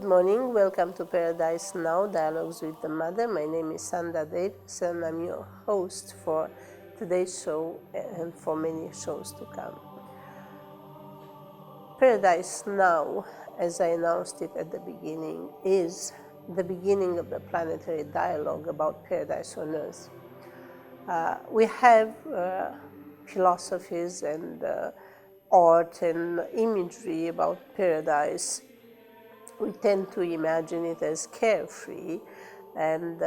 morning. Welcome to Paradise Now, Dialogues with the Mother. My name is Sanda Davis and I'm your host for today's show and for many shows to come. Paradise Now, as I announced it at the beginning, is the beginning of the planetary dialogue about paradise on Earth. We have philosophies and art and imagery about paradise. We tend to imagine it as carefree and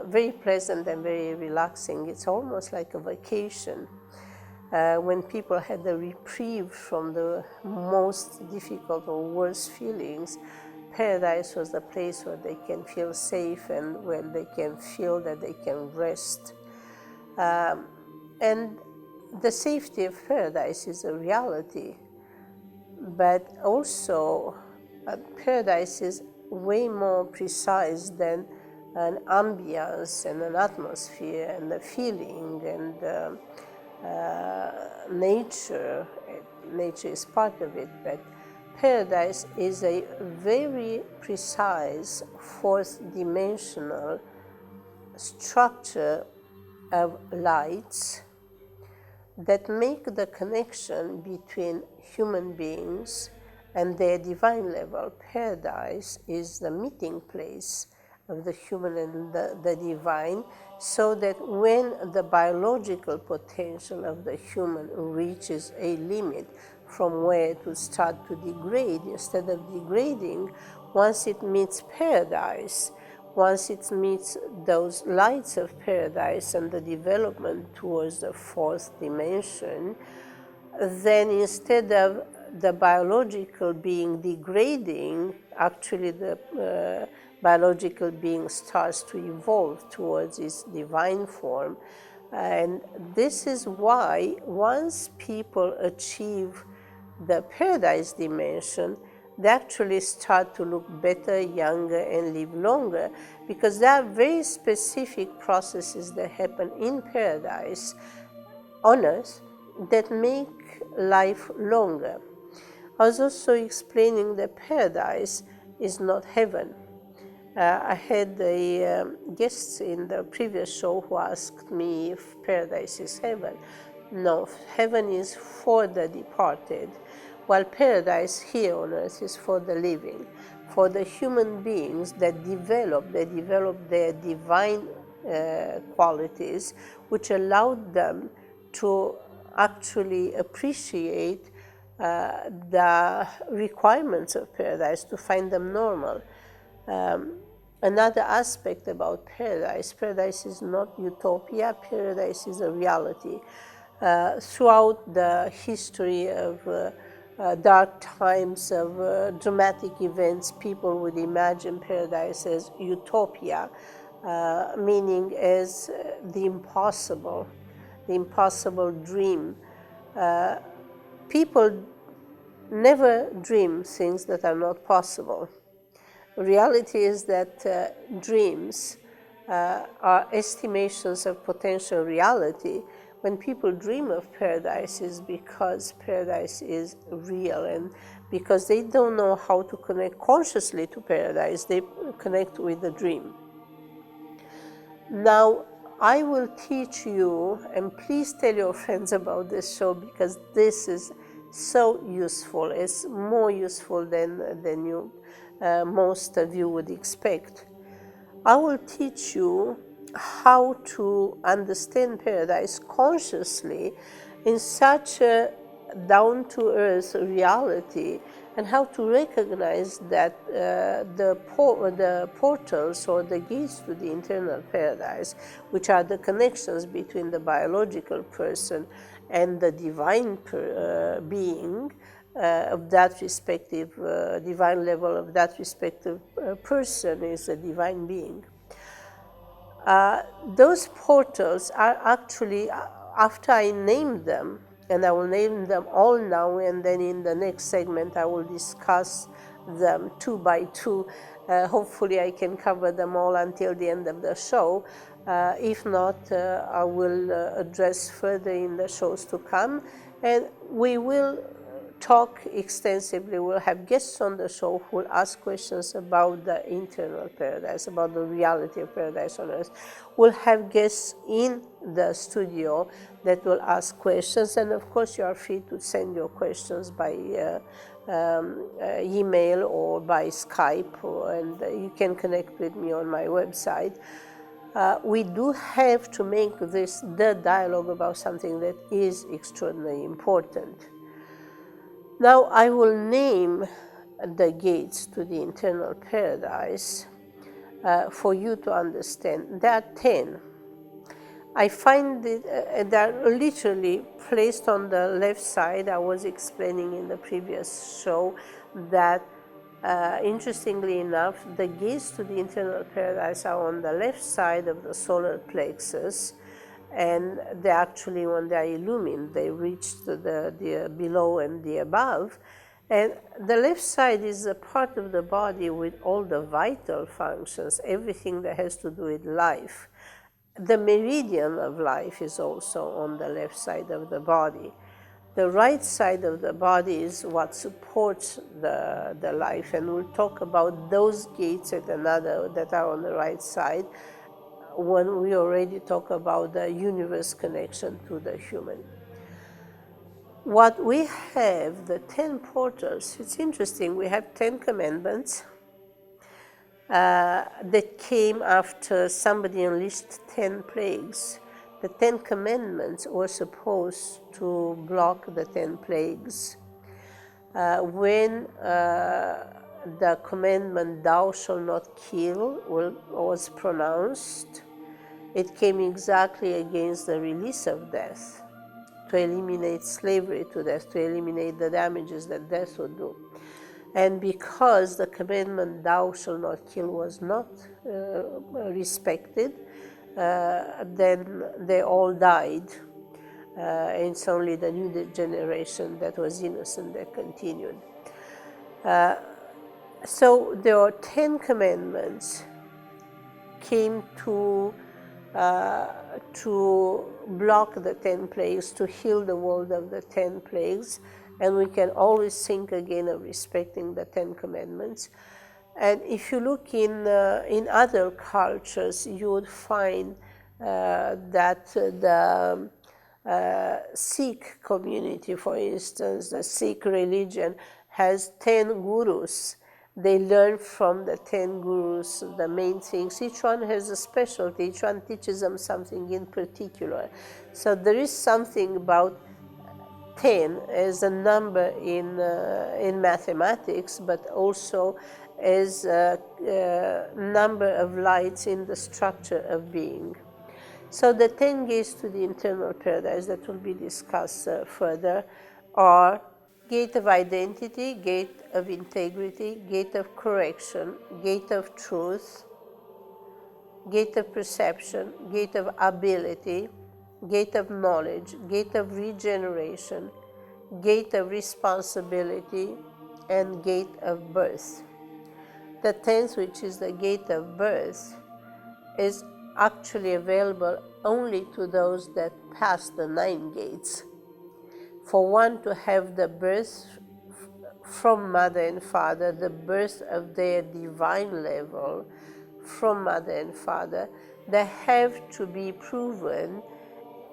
very pleasant and very relaxing. It's almost like a vacation. When people had a reprieve from the most difficult or worst feelings, paradise was the place where they can feel safe and where they can feel that they can rest. And the safety of paradise is a reality, but also paradise is way more precise than an ambience and an atmosphere and a feeling and nature. Nature is part of it, but paradise is a very precise fourth-dimensional structure of lights that make the connection between human beings and their divine level. Paradise is the meeting place of the human and the divine, so that when the biological potential of the human reaches a limit from where it will start to degrade, instead of degrading, once it meets paradise, once it meets those lights of paradise and the development towards the fourth dimension, then instead of the biological being degrading, actually the biological being starts to evolve towards its divine form. And this is why once people achieve the paradise dimension, they actually start to look better, younger, and live longer, because there are very specific processes that happen in paradise on Earth that make life longer. I was also explaining that paradise is not heaven. I had a guest in the previous show who asked me if paradise is heaven. No, heaven is for the departed, while paradise here on earth is for the living, for the human beings that develop their divine qualities, which allowed them to actually appreciate the requirements of paradise, to find them normal. Another aspect about paradise is not utopia, paradise is a reality. Throughout the history of dark times, of dramatic events, people would imagine paradise as utopia, meaning as the impossible dream. People never dream things that are not possible. Reality is that dreams are estimations of potential reality. When people dream of paradise, is because paradise is real, and because they don't know how to connect consciously to paradise, they connect with the dream. Now, I will teach you, and please tell your friends about this show, because this is so useful. It's more useful than you most of you would expect. I will teach you how to understand paradise consciously in such a down-to-earth reality, and how to recognize that the portals or the gates to the internal paradise, which are the connections between the biological person and the divine being of that respective divine level of that respective person, is a divine being. Those portals are actually, after I name them, and I will name them all now, and then in the next segment I will discuss them two by two. Hopefully I can cover them all until the end of the show. If not, I will address further in the shows to come, and we will talk extensively. We'll have guests on the show who will ask questions about the internal paradise, about the reality of paradise on earth. We'll have guests in the studio that will ask questions, and of course you are free to send your questions by email or by Skype, and you can connect with me on my website. We do have to make this the dialogue about something that is extraordinarily important. Now I will name the gates to the internal paradise for you to understand. There are 10. I find it, they're literally placed on the left side. I was explaining in the previous show that, interestingly enough, the gates to the internal paradise are on the left side of the solar plexus, and they actually, when they are illumined, they reach to the below and the above. And the left side is a part of the body with all the vital functions, everything that has to do with life. The meridian of life is also on the left side of the body. The right side of the body is what supports the life, and we'll talk about those gates at another that are on the right side when we already talk about the universe connection to the human. What we have, the 10 portals, it's interesting, we have 10 commandments that came after somebody unleashed 10 plagues. The 10 commandments were supposed to block the 10 plagues. When the commandment, thou shalt not kill, was pronounced, it came exactly against the release of death, to eliminate slavery to death, to eliminate the damages that death would do. And because the commandment, thou shalt not kill, was not respected, then they all died. It's only the new generation that was innocent that continued. So there are 10 commandments came to block the 10 plagues, to heal the world of the 10 plagues, and we can always think again of respecting the 10 commandments. And if you look in other cultures, you would find that the Sikh community, for instance, the Sikh religion has 10 gurus. They learn from the 10 gurus the main things. Each one has a specialty. Each one teaches them something in particular. So there is something about 10 as a number in mathematics, but also as a number of lights in the structure of being. So the 10 gates to the internal paradise that will be discussed further are gate of identity, gate of integrity, gate of correction, gate of truth, gate of perception, gate of ability, gate of knowledge, gate of regeneration, gate of responsibility, and gate of birth. The 10th, which is the gate of birth, is actually available only to those that pass the 9 gates. For one to have the birth from mother and father, the birth of their divine level from mother and father, they have to be proven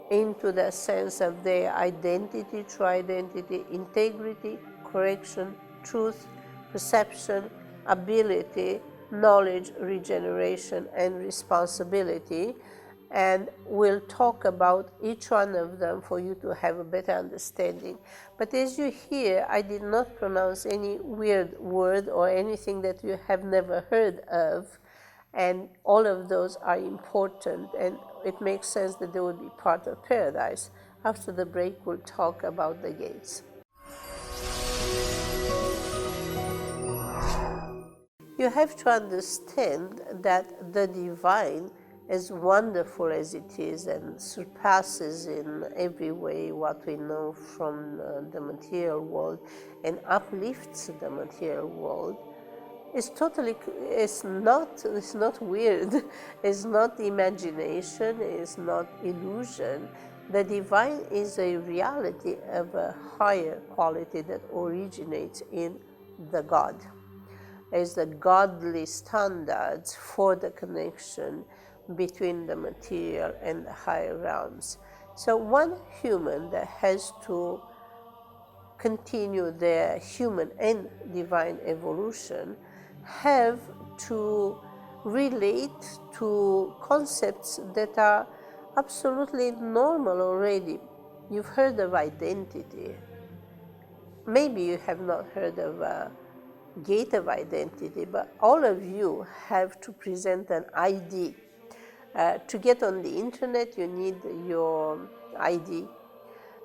into the sense of their identity, true identity, integrity, correction, truth, perception, ability, knowledge, regeneration, and responsibility. And we'll talk about each one of them for you to have a better understanding. But as you hear, I did not pronounce any weird word or anything that you have never heard of. And all of those are important, and it makes sense that they would be part of paradise. After the break, we'll talk about the gates. You have to understand that the divine, as wonderful as it is and surpasses in every way what we know from the material world and uplifts the material world, it's not weird, it's not imagination, it's not illusion. The divine is a reality of a higher quality that originates in the God, as the godly standards for the connection between the material and the higher realms. So one human that has to continue their human and divine evolution have to relate to concepts that are absolutely normal already. You've heard of identity. Maybe you have not heard of a gate of identity, but all of you have to present an ID. To get on the internet, you need your ID.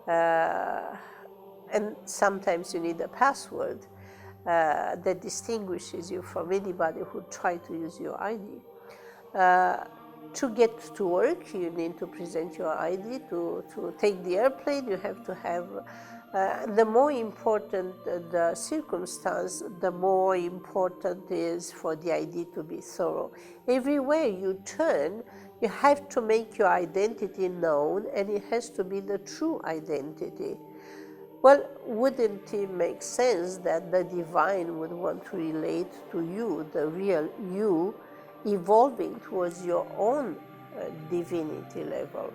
And sometimes you need a password that distinguishes you from anybody who tried to use your ID. To get to work, you need to present your ID. To take the airplane, you have to have, the more important the circumstance, the more important it is for the ID to be thorough. Everywhere you turn, you have to make your identity known, and it has to be the true identity. Well, wouldn't it make sense that the divine would want to relate to you, the real you, evolving towards your own divinity level?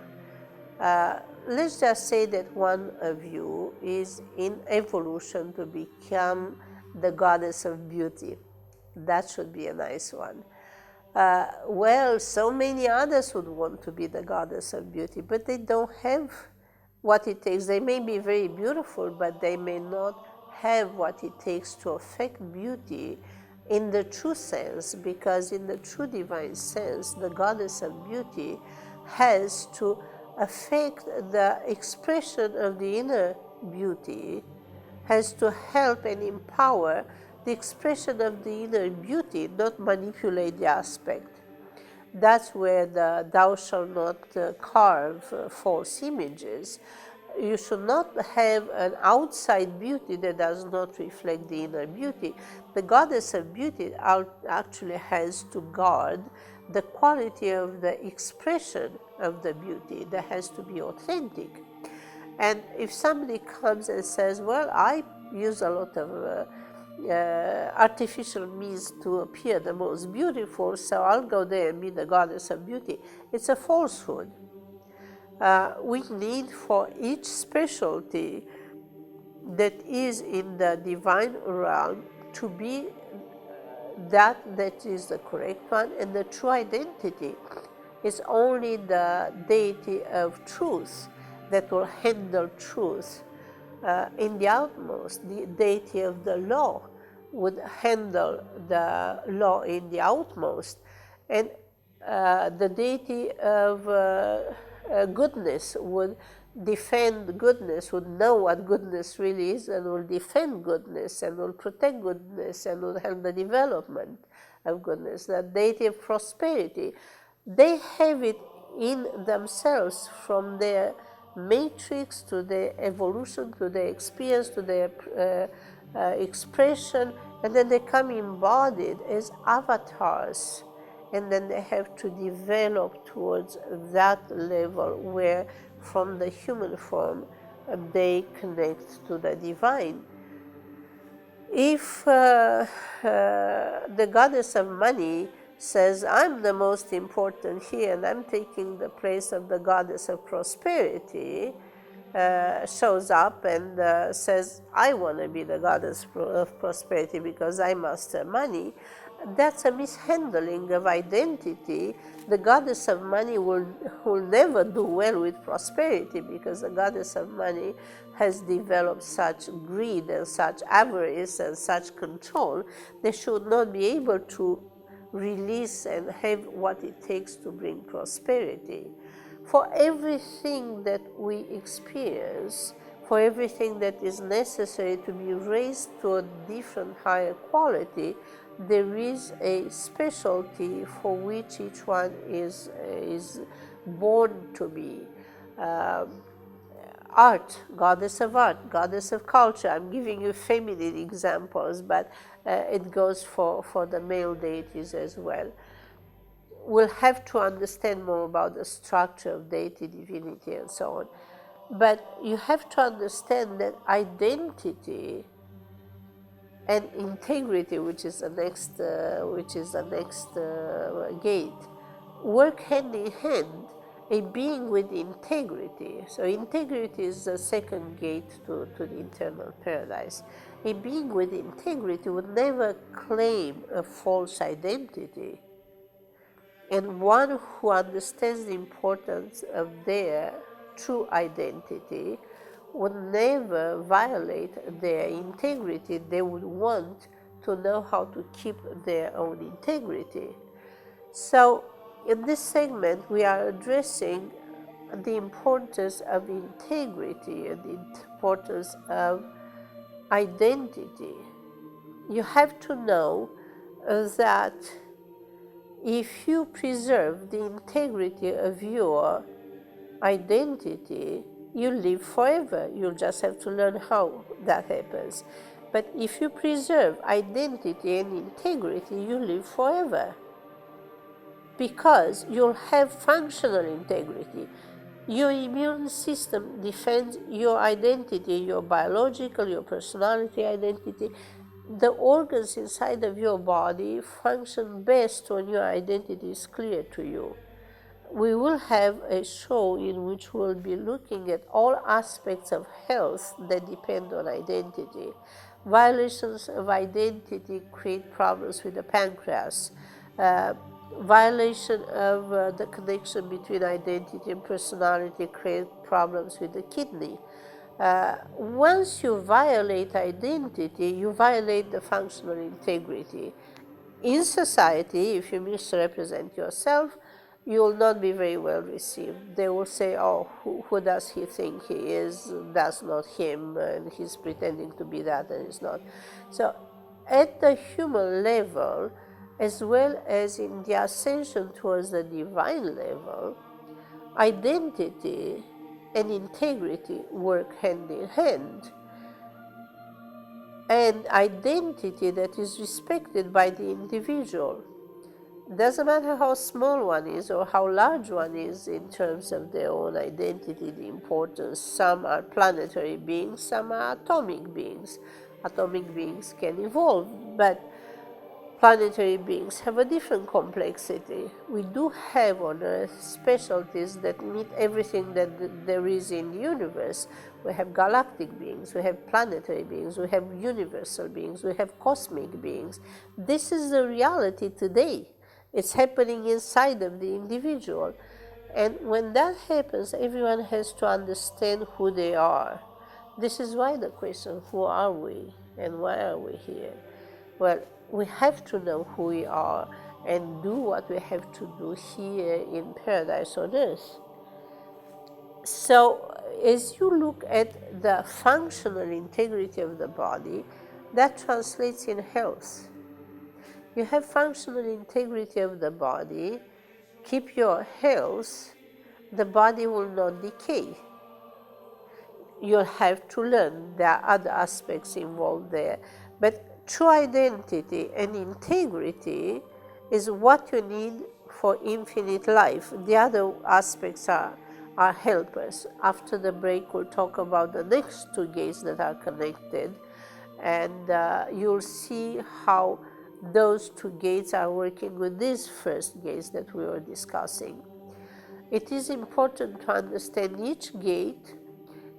Let's just say that one of you is in evolution to become the goddess of beauty. That should be a nice one. Well, so many others would want to be the goddess of beauty, but they don't have what it takes. They may be very beautiful, but they may not have what it takes to affect beauty in the true sense, because in the true divine sense, the goddess of beauty has to affect the expression of the inner beauty, has to help and empower the expression of the inner beauty, not manipulate the aspect. That's where the thou shalt not carve false images. You should not have an outside beauty that does not reflect the inner beauty. The goddess of beauty actually has to guard the quality of the expression of the beauty that has to be authentic. And if somebody comes and says, well, I use a lot of artificial means to appear the most beautiful, so I'll go there and be the goddess of beauty, it's a falsehood. We need for each specialty that is in the divine realm to be that is the correct one, and the true identity is only the deity of truth that will handle truth in the outmost. The deity of the law would handle the law in the outmost, and the deity of goodness would defend goodness, would know what goodness really is, and will defend goodness, and will protect goodness, and will help the development of goodness. The deity of prosperity, they have it in themselves, from their matrix to their evolution, to their experience, to their expression, and then they come embodied as avatars, and then they have to develop towards that level where from the human form they connect to the divine. If the goddess of money says, I'm the most important here and I'm taking the place of the goddess of prosperity, shows up and says, I want to be the goddess of prosperity because I master money, that's a mishandling of identity. The goddess of money will never do well with prosperity, because the goddess of money has developed such greed and such avarice and such control. They should not be able to release and have what it takes to bring prosperity. For everything that we experience, for everything that is necessary to be raised to a different higher quality, there is a specialty for which each one is born to be. Art, goddess of art, goddess of culture. I'm giving you feminine examples, but it goes for the male deities as well. we'll have to understand more about the structure of deity, divinity, and so on. But you have to understand that identity and integrity, which is the next gate, work hand in hand. A being with integrity. So integrity is the second gate to the internal paradise. A being with integrity would never claim a false identity. And one who understands the importance of their true identity would never violate their integrity. They would want to know how to keep their own integrity. So in this segment, we are addressing the importance of integrity and the importance of identity. You have to know that if you preserve the integrity of your identity, you live forever. You'll just have to learn how that happens. But if you preserve identity and integrity, you live forever, because you'll have functional integrity. Your immune system defends your identity, your biological, your personality identity. The organs inside of your body function best when your identity is clear to you. We will have a show in which we'll be looking at all aspects of health that depend on identity. Violations of identity create problems with the pancreas. Violation of the connection between identity and personality create problems with the kidney. Once you violate identity, you violate the functional integrity. In society, if you misrepresent yourself, you will not be very well received. They will say, oh, who does he think he is? That's not him, and he's pretending to be that, and he's not. So at the human level, as well as in the ascension towards the divine level, identity and integrity work hand in hand. And identity that is respected by the individual. Doesn't matter how small one is or how large one is in terms of their own identity, the importance. Some are planetary beings, some are atomic beings. Atomic beings can evolve, but planetary beings have a different complexity. We do have on Earth specialties that meet everything that there is in the universe. We have galactic beings, we have planetary beings, we have universal beings, we have cosmic beings. This is the reality today. It's happening inside of the individual. And when that happens, everyone has to understand who they are. This is why the question, who are we and why are we here? Well, we have to know who we are and do what we have to do here in paradise on earth. So as you look at the functional integrity of the body, that translates in health. You have functional integrity of the body, keep your health, the body will not decay. You'll have to learn, there are other aspects involved there. But true identity and integrity is what you need for infinite life. The other aspects are helpers. After the break, we'll talk about the next two gates that are connected, and you'll see how those two gates are working with these first gates that we were discussing. It is important to understand each gate,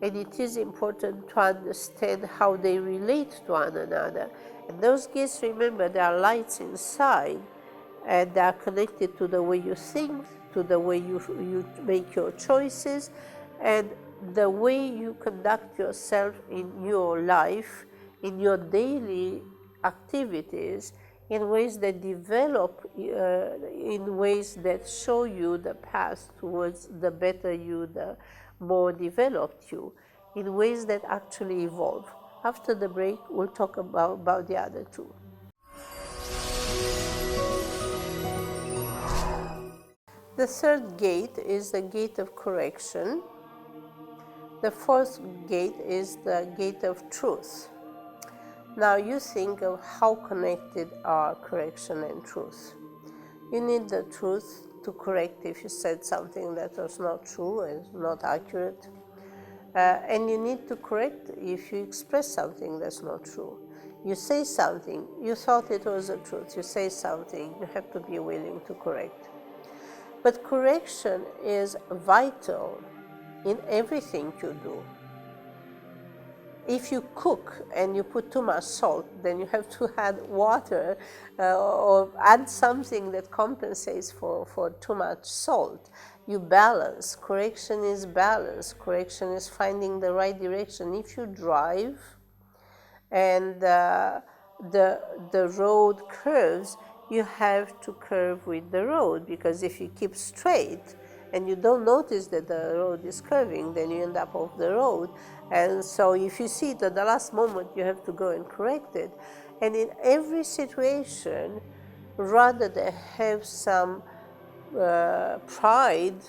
and it is important to understand how they relate to one another. And those gates, remember, they are lights inside, and they are connected to the way you think, to the way you make your choices, and the way you conduct yourself in your life, in your daily activities, in ways that develop, in ways that show you the path towards the better you, the more developed you, in ways that actually evolve. After the break, we'll talk about the other two. The third gate is the gate of correction. The fourth gate is the gate of truth. Now you think of how connected are correction and truth. You need the truth to correct if you said something that was not true and not accurate. And you need to correct if you express something that's not true. You say something, you thought it was the truth, you say something, you have to be willing to correct. But correction is vital in everything you do. If you cook and you put too much salt, then you have to add water or add something that compensates for too much salt. You balance. Correction is balance. Correction is finding the right direction. If you drive and the road curves, you have to curve with the road, because if you keep straight and you don't notice that the road is curving, then you end up off the road. And so if you see it at the last moment, you have to go and correct it. And in every situation, rather than have some pride,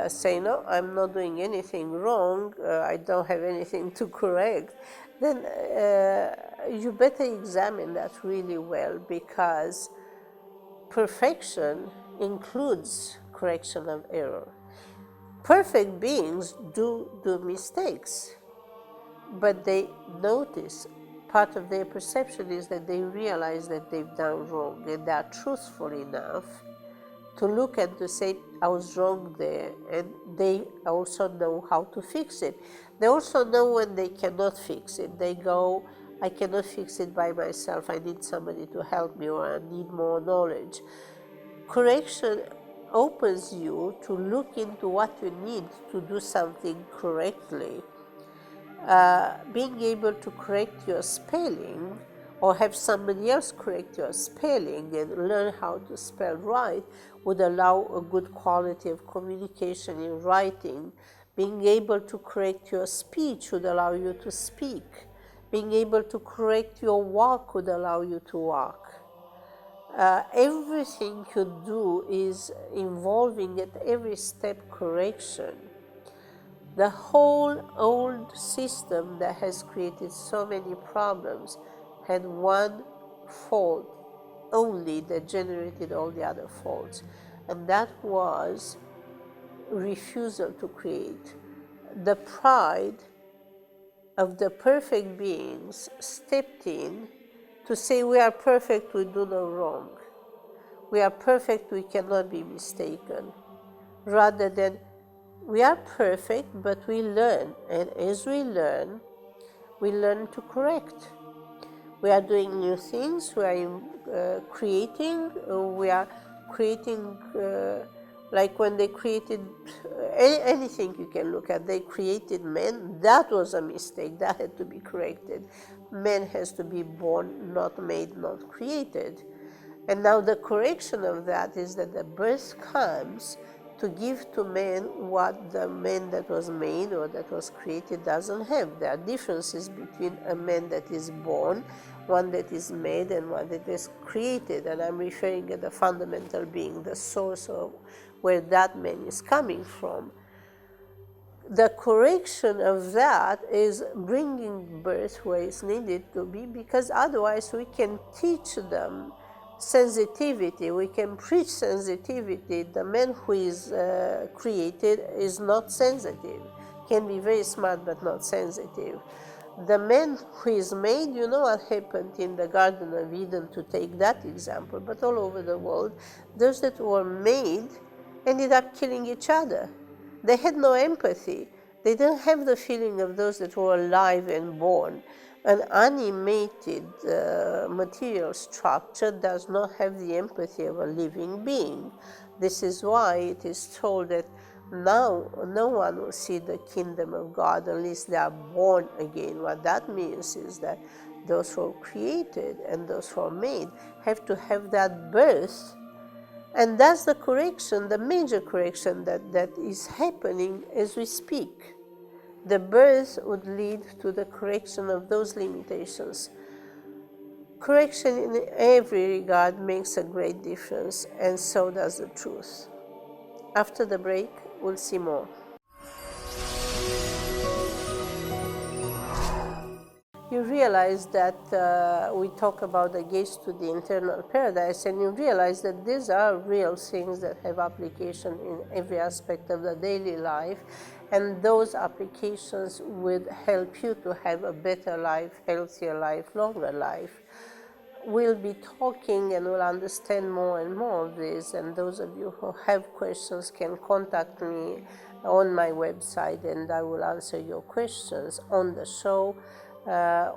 say, no, I'm not doing anything wrong, I don't have anything to correct, then you better examine that really well, because perfection includes correction of error. Perfect beings do mistakes, but they notice, part of their perception is that they realize that they've done wrong, and they are truthful enough to look and to say, I was wrong there, and they also know how to fix it. They also know when they cannot fix it. They go, I cannot fix it by myself, I need somebody to help me, or I need more knowledge. Correction opens you to look into what you need to do something correctly. Being able to correct your spelling, or have somebody else correct your spelling and learn how to spell right, would allow a good quality of communication in writing. Being able to correct your speech would allow you to speak. Being able to correct your walk would allow you to walk. Everything you do is involving at every step correction. The whole old system that has created so many problems had one fault only that generated all the other faults, and that was refusal to create. The pride of the perfect beings stepped in to say, we are perfect, we do no wrong. We are perfect, we cannot be mistaken. Rather than, we are perfect, but we learn, and as we learn to correct. We are doing new things, we are creating, like when they created anything you can look at. They created man, that was a mistake, that had to be corrected. Man has to be born, not made, not created. And now the correction of that is that the birth comes to give to man what the man that was made or that was created doesn't have. There are differences between a man that is born, one that is made, and one that is created. And I'm referring to the fundamental being, the source of where that man is coming from. The correction of that is bringing birth where it's needed to be, because otherwise we can teach them sensitivity, we can preach sensitivity. The man who is created is not sensitive, can be very smart but not sensitive. The man who is made, you know what happened in the Garden of Eden, to take that example, but all over the world, those that were made ended up killing each other. They had no empathy. They didn't have the feeling of those that were alive and born. An animated material structure does not have the empathy of a living being. This is why it is told that now no one will see the kingdom of God unless they are born again. What that means is that those who are created and those who are made have to have that birth. And that's the correction, the major correction that is happening as we speak. The birth would lead to the correction of those limitations. Correction in every regard makes a great difference, and so does the truth. After the break, we'll see more. you realize that we talk about the gates to the internal paradise, and you realize that these are real things that have application in every aspect of the daily life, and those applications would help you to have a better life, healthier life, longer life. We'll be talking and we'll understand more and more of this, and those of you who have questions can contact me on my website, and I will answer your questions on the show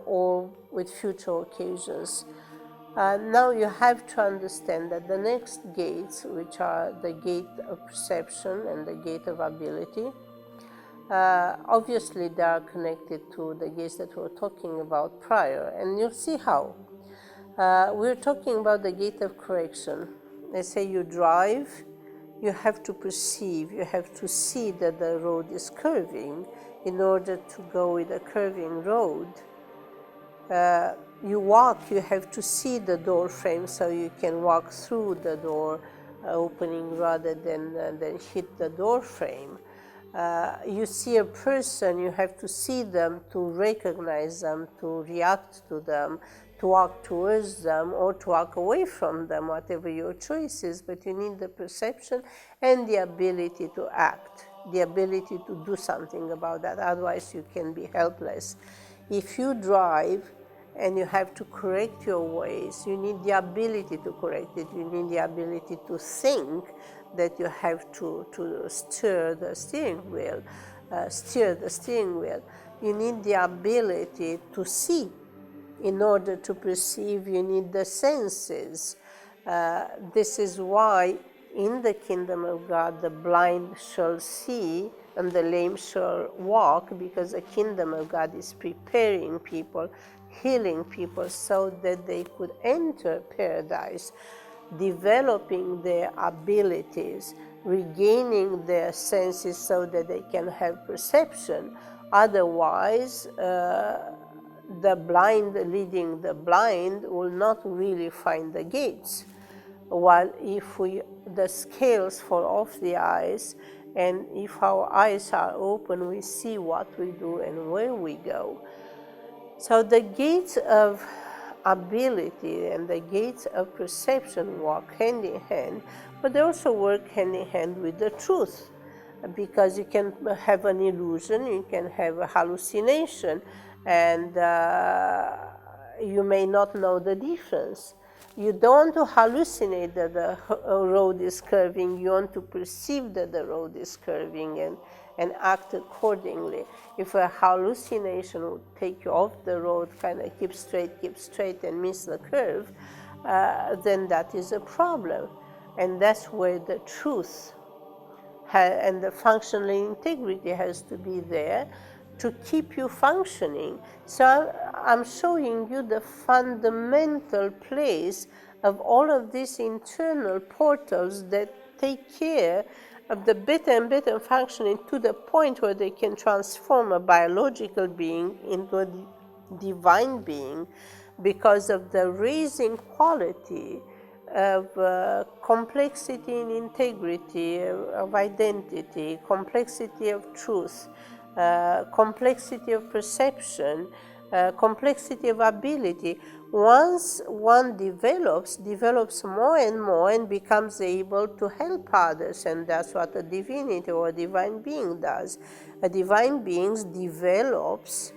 or with future occasions. Now you have to understand that the next gates, which are the gate of perception and the gate of ability, obviously they are connected to the gates that we were talking about prior, and you'll see how. We're talking about the gate of correction. Let's say you drive, you have to perceive, you have to see that the road is curving in order to go with a curving road. You walk, you have to see the door frame so you can walk through the door opening rather than hit the door frame. You see a person, you have to see them to recognize them, to react to them, to walk towards them or to walk away from them, whatever your choice is, but you need the perception and the ability to act, the ability to do something about that, otherwise you can be helpless. If you drive and you have to correct your ways, you need the ability to correct it, you need the ability to think that you have to steer the steering wheel, You need the ability to see. In order to perceive, you need the senses. This is why in the kingdom of God, the blind shall see and the lame shall walk, because the kingdom of God is preparing people, healing people so that they could enter paradise, developing their abilities, regaining their senses so that they can have perception. Otherwise, the blind leading the blind will not really find the gates. While if the scales fall off the eyes, and if our eyes are open, we see what we do and where we go. So the gates of ability and the gates of perception walk hand in hand, but they also work hand in hand with the truth, because you can have an illusion, you can have a hallucination, and you may not know the difference. You don't want to hallucinate that the road is curving, you want to perceive that the road is curving and act accordingly. If a hallucination would take you off the road, kind of keep straight and miss the curve, then that is a problem. And that's where the truth and the functional integrity has to be there to keep you functioning. So I'm showing you the fundamental place of all of these internal portals that take care of the better and better functioning to the point where they can transform a biological being into a divine being, because of the raising quality of complexity in integrity, of identity, complexity of truth, complexity of perception, complexity of ability. Once one develops more and more and becomes able to help others, and that's what a divinity or a divine being does. A divine being develops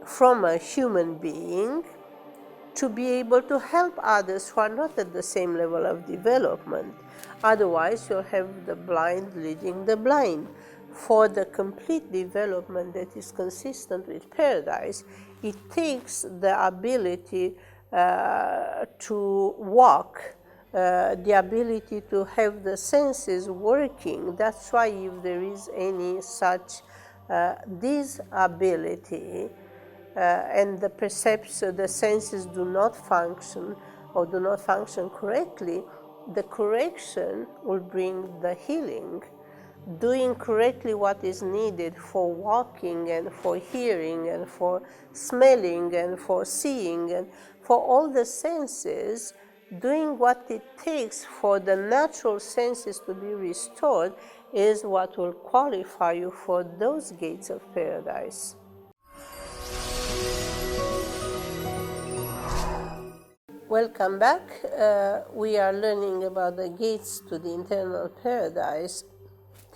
from a human being to be able to help others who are not at the same level of development. Otherwise, you'll have the blind leading the blind. For the complete development that is consistent with paradise, it takes the ability to walk, the ability to have the senses working. That's why if there is any such disability, and the perception, the senses do not function or do not function correctly, the correction will bring the healing. Doing correctly what is needed for walking and for hearing and for smelling and for seeing and for all the senses, doing what it takes for the natural senses to be restored is what will qualify you for those gates of paradise. Welcome back. We are learning about the gates to the internal paradise.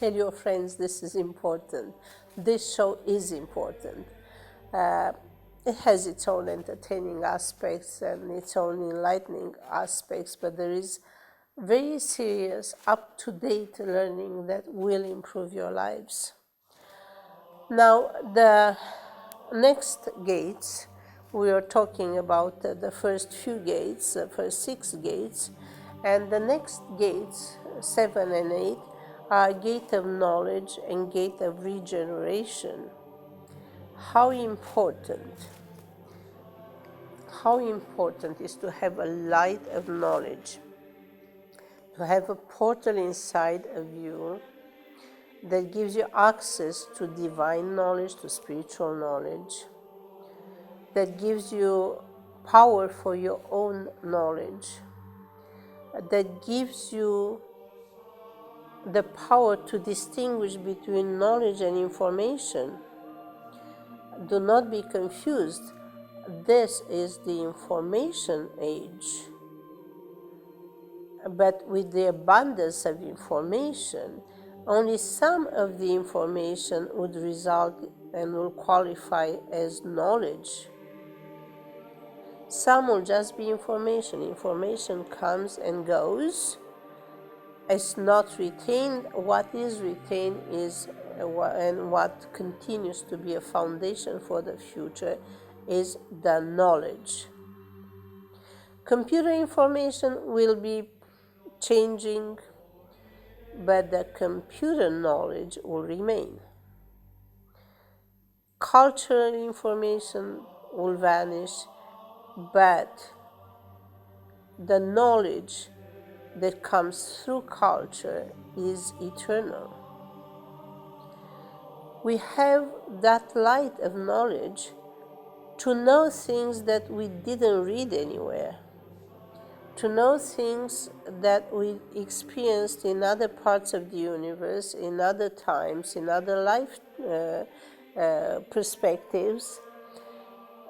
Tell your friends this is important. This show is important. Uh, it has its own entertaining aspects and its own enlightening aspects, but there is very serious, up-to-date learning that will improve your lives. Now, the next gates, we are talking about the first few gates, the first 6 gates, and the next gates, 7 and 8, are gate of knowledge and gate of regeneration. How important is to have a light of knowledge, to have a portal inside of you that gives you access to divine knowledge, to spiritual knowledge, that gives you power for your own knowledge, that gives you the power to distinguish between knowledge and information. Do not be confused. This is the information age. But with the abundance of information, only some of the information would result and will qualify as knowledge. Some will just be information. Information comes and goes. It's not retained. What is retained is, and what continues to be a foundation for the future, is the knowledge. Computer information will be changing, but the computer knowledge will remain. Cultural information will vanish, but the knowledge that comes through culture is eternal. We have that light of knowledge to know things that we didn't read anywhere, to know things that we experienced in other parts of the universe, in other times, in other life perspectives,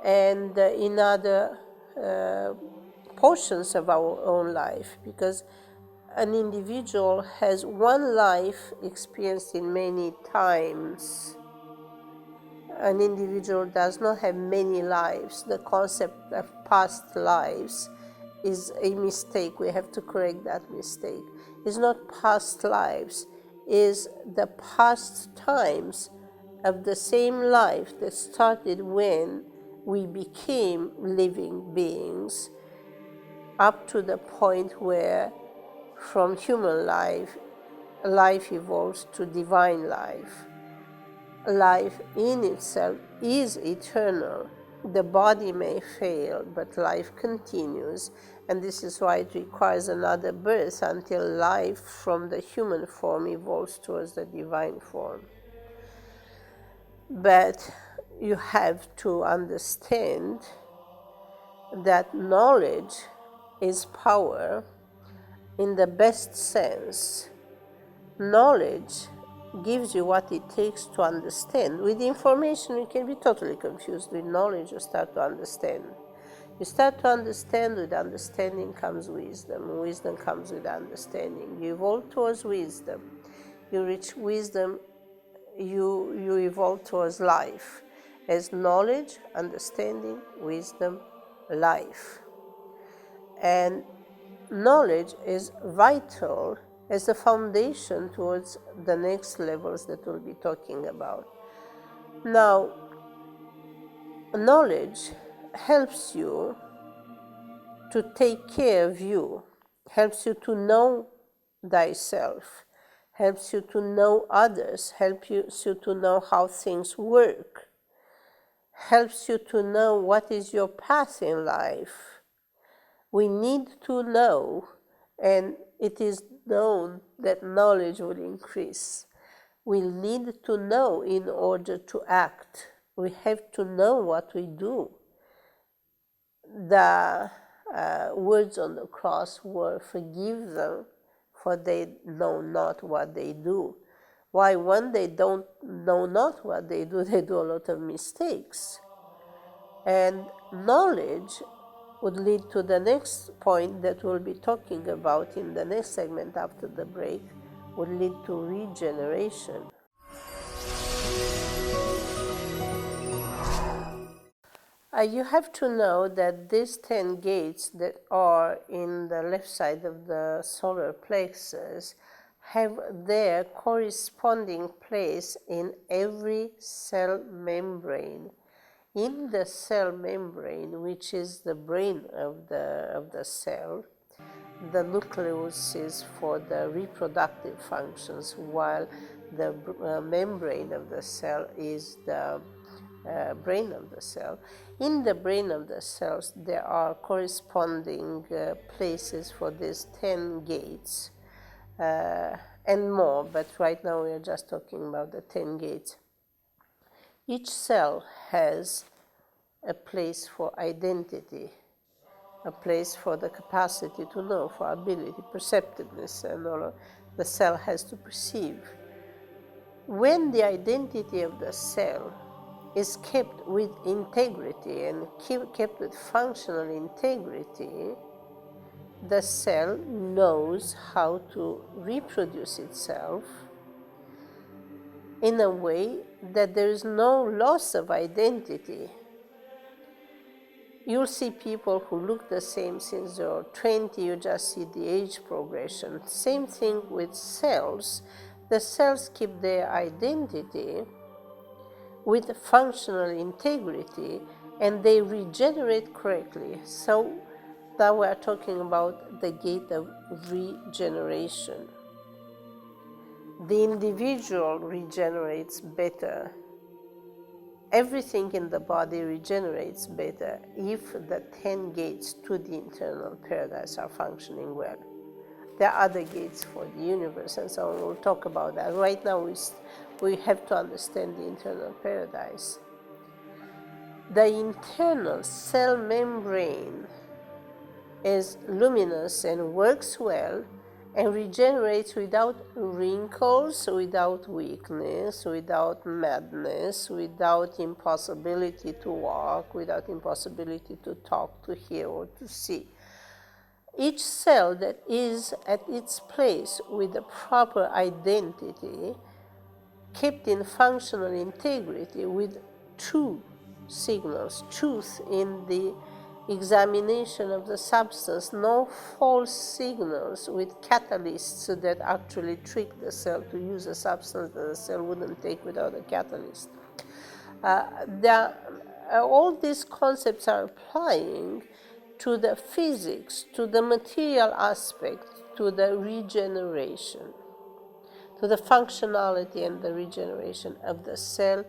and in other portions of our own life, because an individual has one life experienced in many times. An individual does not have many lives. The concept of past lives is a mistake. We have to correct that mistake. It's not past lives, it's the past times of the same life that started when we became living beings, up to the point where from human life, life evolves to divine life. Life in itself is eternal. The body may fail, but life continues, and this is why it requires another birth until life from the human form evolves towards the divine form. But you have to understand that knowledge is power in the best sense. Knowledge gives you what it takes to understand. With information, you can be totally confused. With knowledge, you start to understand. You start to understand. With understanding comes wisdom. Wisdom comes with understanding. You evolve towards wisdom. You reach wisdom, you evolve towards life. As knowledge, understanding, wisdom, life. And knowledge is vital as a foundation towards the next levels that we'll be talking about. Now, knowledge helps you to take care of you, helps you to know thyself, helps you to know others, helps you to know how things work, helps you to know what is your path in life. We need to know, and it is known that knowledge will increase. We need to know in order to act. We have to know what we do. The words on the cross were, "Forgive them, for they know not what they do." Why? When they don't know not what they do a lot of mistakes. And knowledge would lead to the next point that we'll be talking about in the next segment after the break, would lead to regeneration. You have to know that these 10 gates that are in the left side of the solar plexus have their corresponding place in every cell membrane. In the cell membrane, which is the brain of the cell, the nucleus is for the reproductive functions, while the membrane of the cell is the brain of the cell. In the brain of the cells, there are corresponding places for these 10 gates and more, but right now we are just talking about the 10 gates. Each cell has a place for identity, a place for the capacity to know, for ability, perceptiveness, and all of the cell has to perceive. When the identity of the cell is kept with integrity and kept with functional integrity, the cell knows how to reproduce itself in a way that there is no loss of identity. You'll see people who look the same since they're 20, you just see the age progression. Same thing with cells. The cells keep their identity with functional integrity and they regenerate correctly. So now we are talking about the gate of regeneration. The individual regenerates better. Everything in the body regenerates better if the 10 gates to the internal paradise are functioning well. There are other gates for the universe and so on. We'll talk about that. Right now we have to understand the internal paradise. The internal cell membrane is luminous and works well and regenerates without wrinkles, without weakness, without madness, without impossibility to walk, without impossibility to talk, to hear, or to see. Each cell that is at its place with the proper identity, kept in functional integrity with true signals, truth in the examination of the substance, no false signals with catalysts that actually trick the cell to use a substance that the cell wouldn't take without a catalyst. All these concepts are applying to the physics, to the material aspect, to the regeneration, to the functionality and the regeneration of the cell,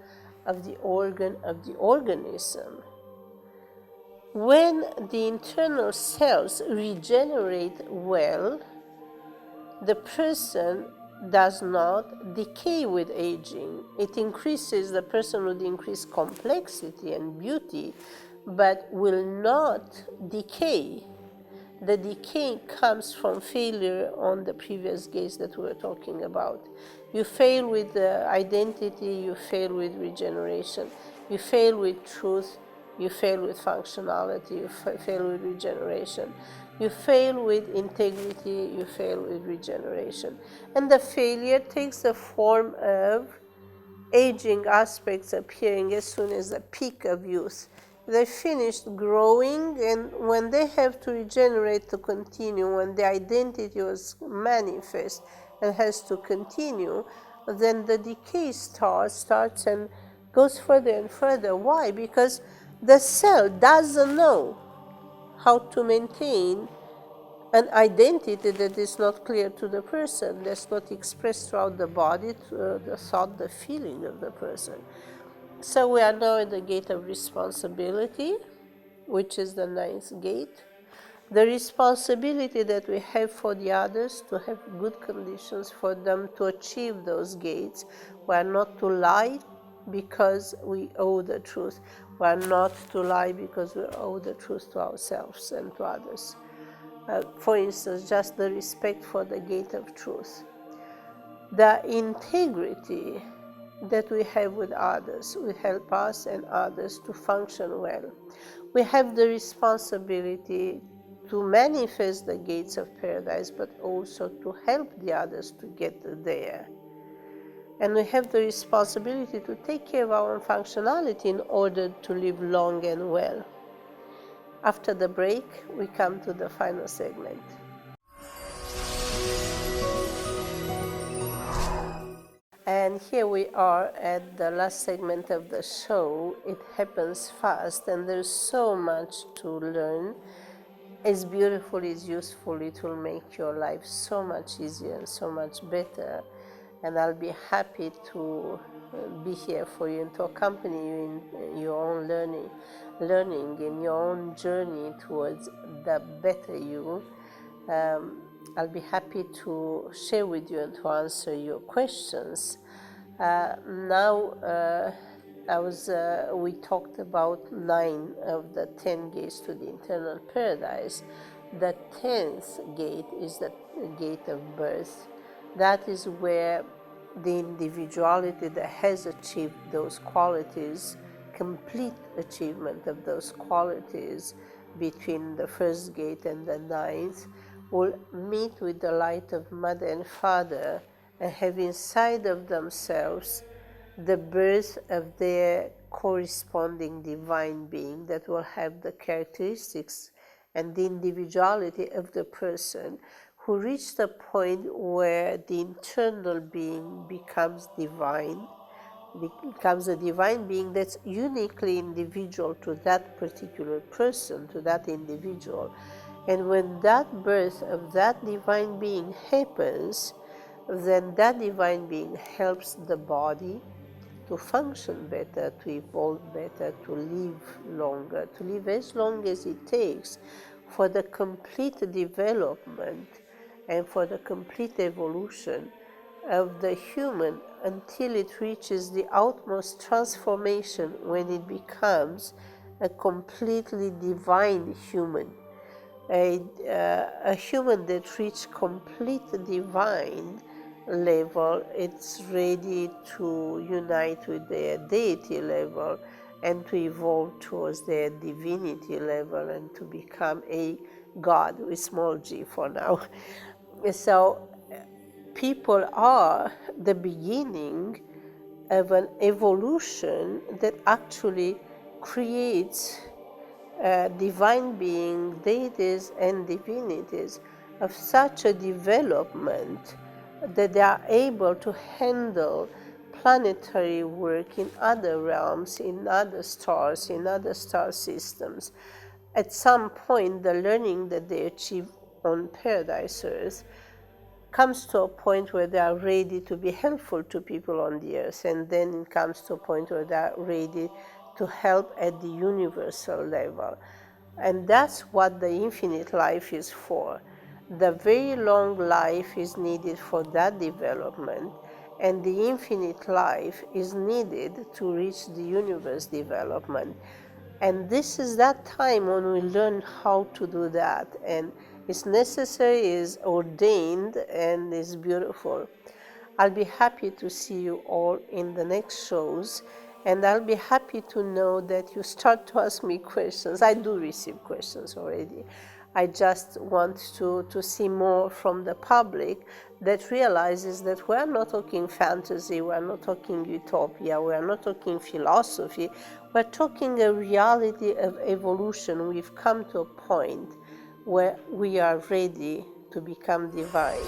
of the organ, of the organism. When the internal cells regenerate well, the person does not decay with aging. It increases, the person would increase complexity and beauty, but will not decay. The decay comes from failure on the previous gates that we were talking about. You fail with identity, you fail with regeneration. You fail with truth, you fail with functionality, you fail with regeneration. You fail with integrity, you fail with regeneration. And the failure takes the form of aging aspects appearing as soon as the peak of youth. They finished growing, and when they have to regenerate to continue, when the identity was manifest and has to continue, then the decay starts and goes further and further. Why? Because the cell doesn't know how to maintain an identity that is not clear to the person, that's not expressed throughout the body, the thought, the feeling of the person. So we are now at the gate of responsibility, which is the 9th gate. The responsibility that we have for the others, to have good conditions for them to achieve those gates. We are not to lie because we owe the truth. We are not to lie because we owe the truth to ourselves and to others. For instance, just the respect for the gate of truth. The integrity that we have with others will help us and others to function well. We have the responsibility to manifest the gates of paradise, but also to help the others to get there. And we have the responsibility to take care of our own functionality in order to live long and well. After the break, we come to the final segment. And here we are at the last segment of the show. It happens fast, and there's so much to learn. It's beautiful, it's useful, it will make your life so much easier and so much better. And I'll be happy to be here for you and to accompany you in your own learning, in your own journey towards the better you. I'll be happy to share with you and to answer your questions. We talked about 9 of the 10 gates to the eternal paradise. The 10th gate is the gate of birth. That is where the individuality that has achieved those qualities, complete achievement of those qualities between the first gate and the 9th, will meet with the light of Mother and Father and have inside of themselves the birth of their corresponding divine being that will have the characteristics and the individuality of the person who reached a point where the internal being becomes divine, becomes a divine being that's uniquely individual to that particular person, to that individual. And when that birth of that divine being happens, then that divine being helps the body to function better, to evolve better, to live longer, to live as long as it takes for the complete development and for the complete evolution of the human until it reaches the utmost transformation when it becomes a completely divine human. A human that reached complete divine level, it's ready to unite with their deity level and to evolve towards their divinity level and to become a God with small g for now. So people are the beginning of an evolution that actually creates divine being, deities and divinities of such a development that they are able to handle planetary work in other realms, in other stars, in other star systems. At some point, the learning that they achieve on Paradise Earth comes to a point where they are ready to be helpful to people on the earth, and then it comes to a point where they are ready to help at the universal level. And that's what the infinite life is for. The very long life is needed for that development, and the infinite life is needed to reach the universe development. And this is that time when we learn how to do that, and it's necessary, is ordained, and is beautiful. I'll be happy to see you all in the next shows, and I'll be happy to know that you start to ask me questions. I do receive questions already. I just want to see more from the public that realizes that we're not talking fantasy, we're not talking utopia, we're not talking philosophy, we're talking a reality of evolution. We've come to a point where we are ready to become divine.